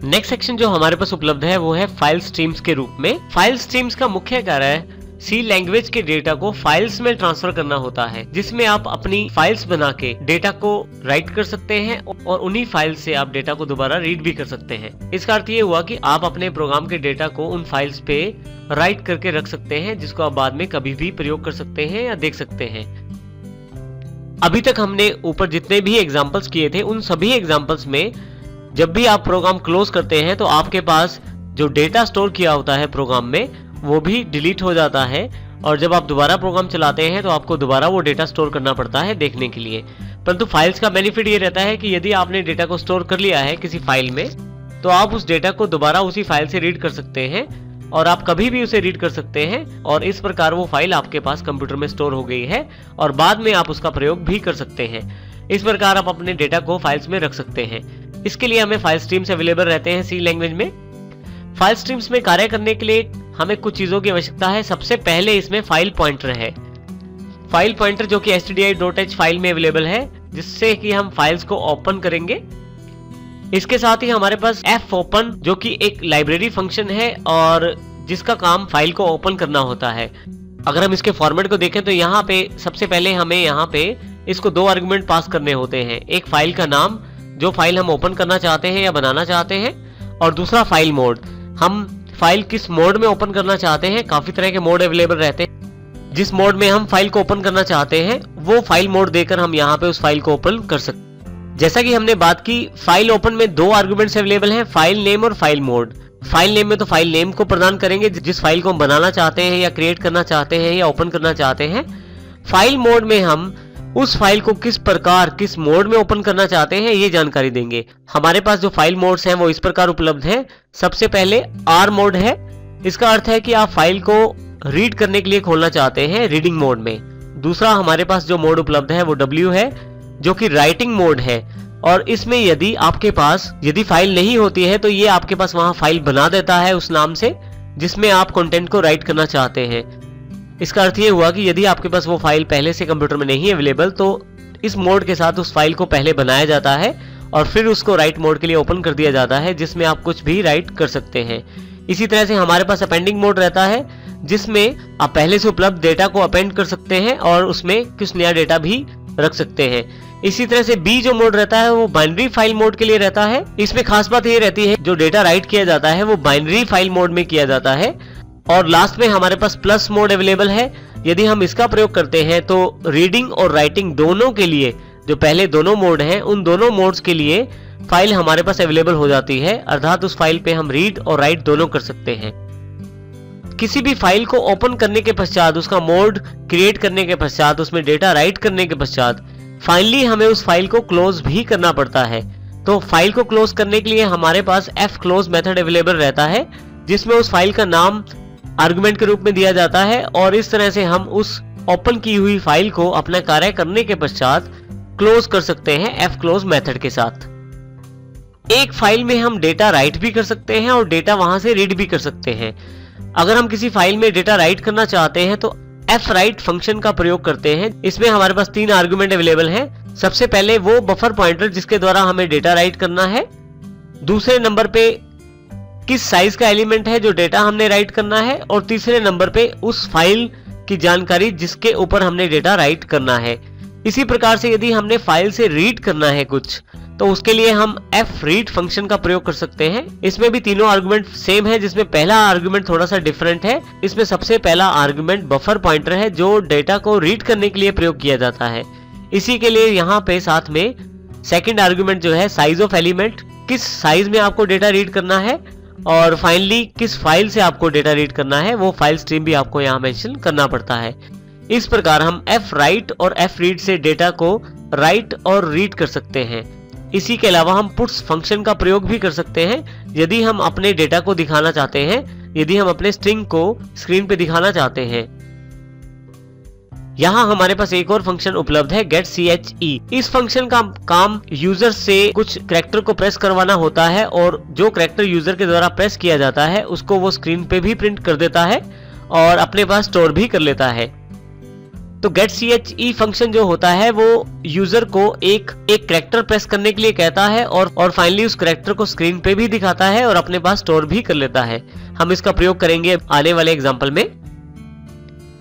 Next section जो हमारे पास उपलब्ध है वो है फाइल स्ट्रीम्स के रूप में। फाइल स्ट्रीम्स का मुख्य कार्य है सी लैंग्वेज के डेटा को फाइल्स में ट्रांसफर करना होता है, जिसमें आप अपनी फाइल्स बना के डेटा को राइट कर सकते हैं और उन्हीं फाइल से आप डेटा को दोबारा रीड भी कर सकते हैं। इसका अर्थ ये हुआ कि आप अपने प्रोग्राम के डेटा को उन फाइल्स पे राइट करके रख सकते हैं, जिसको आप बाद में कभी भी प्रयोग कर सकते हैं या देख सकते हैं। अभी तक हमने ऊपर जितने भी एग्जाम्पल्स किए थे उन सभी एग्जाम्पल्स में जब भी आप प्रोग्राम क्लोज करते हैं तो आपके पास जो डेटा स्टोर किया होता है प्रोग्राम में वो भी डिलीट हो जाता है, और जब आप दोबारा प्रोग्राम चलाते हैं तो आपको दोबारा वो डेटा स्टोर करना पड़ता है देखने के लिए। परंतु फाइल्स का बेनिफिट ये रहता है कि यदि आपने डेटा को स्टोर कर लिया है किसी फाइल में तो आप उस डेटा को दोबारा उसी फाइल से रीड कर सकते हैं और आप कभी भी उसे रीड कर सकते हैं, और इस प्रकार वो फाइल आपके पास कंप्यूटर में स्टोर हो गई है और बाद में आप उसका प्रयोग भी कर सकते हैं। इस प्रकार आप अपने डेटा को फाइल्स में रख सकते हैं। इसके लिए हमें फाइल स्ट्रीम्स अवेलेबल रहते हैं सी लैंग्वेज में। फाइल स्ट्रीम्स में कार्य करने के लिए हमें कुछ चीजों की आवश्यकता है। सबसे पहले इसमें फाइल पॉइंटर है, फाइल पॉइंटर जो कि stdi.h फाइल में अवेलेबल है, जिससे कि हम फाइल्स को ओपन करेंगे। इसके साथ ही हमारे पास fopen जो कि एक लाइब्रेरी फंक्शन है और जिसका काम फाइल को ओपन करना होता है। अगर हम इसके फॉर्मेट को देखें तो यहाँ पे सबसे पहले हमें यहाँ पे इसको दो आर्गुमेंट पास करने होते हैं। एक फाइल का नाम, जो फाइल हम ओपन करना चाहते हैं या बनाना चाहते हैं, और दूसरा फाइल मोड, हम फाइल किस मोड में ओपन करना चाहते हैं। काफी तरह के मोड अवेलेबल रहते हैं। जिस मोड में हम फाइल को ओपन करना चाहते हैं वो फाइल मोड देकर हम यहाँ पे उस फाइल को ओपन कर सकते हैं। जैसा कि हमने बात की, फाइल ओपन में दो आर्गुमेंट्स अवेलेबल हैं, फाइल नेम और फाइल मोड। फाइल नेम में तो फाइल नेम को प्रदान करेंगे जिस फाइल को हम बनाना चाहते हैं या क्रिएट करना चाहते हैं या ओपन करना चाहते हैं। फाइल मोड में हम उस फाइल को किस प्रकार किस मोड में ओपन करना चाहते हैं ये जानकारी देंगे। हमारे पास जो फाइल मोड्स हैं वो इस प्रकार उपलब्ध हैं। सबसे पहले आर मोड है। इसका अर्थ है कि आप फाइल को रीड करने के लिए खोलना चाहते हैं रीडिंग मोड में। दूसरा हमारे पास जो मोड उपलब्ध है वो डब्ल्यू है, जो कि राइटिंग मोड है, और इसमें यदि आपके पास फाइल नहीं होती है तो ये आपके पास वहां फाइल बना देता है उस नाम से जिसमें आप कंटेंट को राइट करना चाहते हैं। इसका अर्थ ये हुआ कि यदि आपके पास वो फाइल पहले से कंप्यूटर में नहीं अवेलेबल तो इस मोड के साथ उस फाइल को पहले बनाया जाता है और फिर उसको राइट मोड के लिए ओपन कर दिया जाता है, जिसमें आप कुछ भी राइट कर सकते हैं। इसी तरह से हमारे पास अपेंडिंग मोड रहता है, जिसमें आप पहले से उपलब्ध डेटा को अपेंड कर सकते हैं और उसमें कुछ नया डेटा भी रख सकते हैं। इसी तरह से बी जो मोड रहता है वो बाइनरी फाइल मोड के लिए रहता है। इसमें खास बात ये रहती है जो डेटा राइट किया जाता है वो बाइनरी फाइल मोड में किया जाता है। और लास्ट में हमारे पास प्लस मोड अवेलेबल है। यदि हम इसका प्रयोग करते हैं तो रीडिंग और राइटिंग दोनों के लिए, जो पहले दोनों मोड हैं, उन दोनों मोड्स के लिए फाइल हमारे पास अवेलेबल हो जाती है, अर्थात उस फाइल पे हम रीड और राइट दोनों कर सकते हैं। किसी भी फाइल को ओपन करने के पश्चात, उसका मोड क्रिएट करने के पश्चात, उसमें डेटा राइट करने के पश्चात फाइनली हमें उस फाइल को क्लोज भी करना पड़ता है। तो फाइल को क्लोज करने के लिए हमारे पास fclose मेथड अवेलेबल रहता है, जिसमें उस फाइल का नाम आर्गुमेंट के रूप में दिया जाता है और इस तरह से हम उस ओपन की हुई फाइल को अपना कार्य करने के पश्चात क्लोज कर सकते हैं fclose मेथड के साथ। एक फाइल में हम डेटा राइट भी कर सकते हैं और डेटा वहां से रीड भी कर सकते हैं। अगर हम किसी फाइल में डेटा राइट करना चाहते हैं तो fwrite फंक्शन का प्रयोग करते हैं। इसमें हमारे पास 3 आर्गुमेंट अवेलेबल हैं। सबसे पहले वो बफर पॉइंटर जिसके द्वारा हमें डेटा राइट करना है, दूसरे नंबर पे किस साइज का एलिमेंट है जो डेटा हमने राइट करना है, और तीसरे नंबर पे उस फाइल की जानकारी जिसके ऊपर हमने डेटा राइट करना है। इसी प्रकार से यदि हमने फाइल से रीड करना है कुछ, तो उसके लिए हम fread फंक्शन का प्रयोग कर सकते हैं। इसमें भी तीनों आर्गुमेंट सेम है, जिसमें पहला आर्गुमेंट थोड़ा सा डिफरेंट है। इसमें सबसे पहला आर्गुमेंट बफर पॉइंटर है जो डेटा को रीड करने के लिए प्रयोग किया जाता है। इसी के लिए यहाँ पे साथ में सेकंड आर्गुमेंट जो है साइज ऑफ एलिमेंट, किस साइज में आपको डेटा रीड करना है, और फाइनली किस फाइल से आपको डेटा रीड करना है, वो फाइल स्ट्रीम भी आपको यहाँ मेंशन करना पड़ता है। इस प्रकार हम fwrite और fread से डेटा को राइट और रीड कर सकते हैं। इसी के अलावा हम puts फंक्शन का प्रयोग भी कर सकते हैं यदि हम अपने डेटा को दिखाना चाहते हैं, यदि हम अपने स्ट्रिंग को स्क्रीन पे दिखाना चाहते हैं। यहाँ हमारे पास एक और फंक्शन उपलब्ध है getche। इस फंक्शन का काम यूजर से कुछ कैरेक्टर को प्रेस करवाना होता है और जो कैरेक्टर यूजर के द्वारा प्रेस किया जाता है उसको वो स्क्रीन पे भी प्रिंट कर देता है और अपने पास स्टोर भी कर लेता है। तो getChe फंक्शन जो होता है वो यूजर को एक कैरेक्टर प्रेस करने के लिए कहता है और फाइनली उस कैरेक्टर को स्क्रीन पे भी दिखाता है और अपने पास स्टोर भी कर लेता है। हम इसका प्रयोग करेंगे आने वाले एग्जांपल में।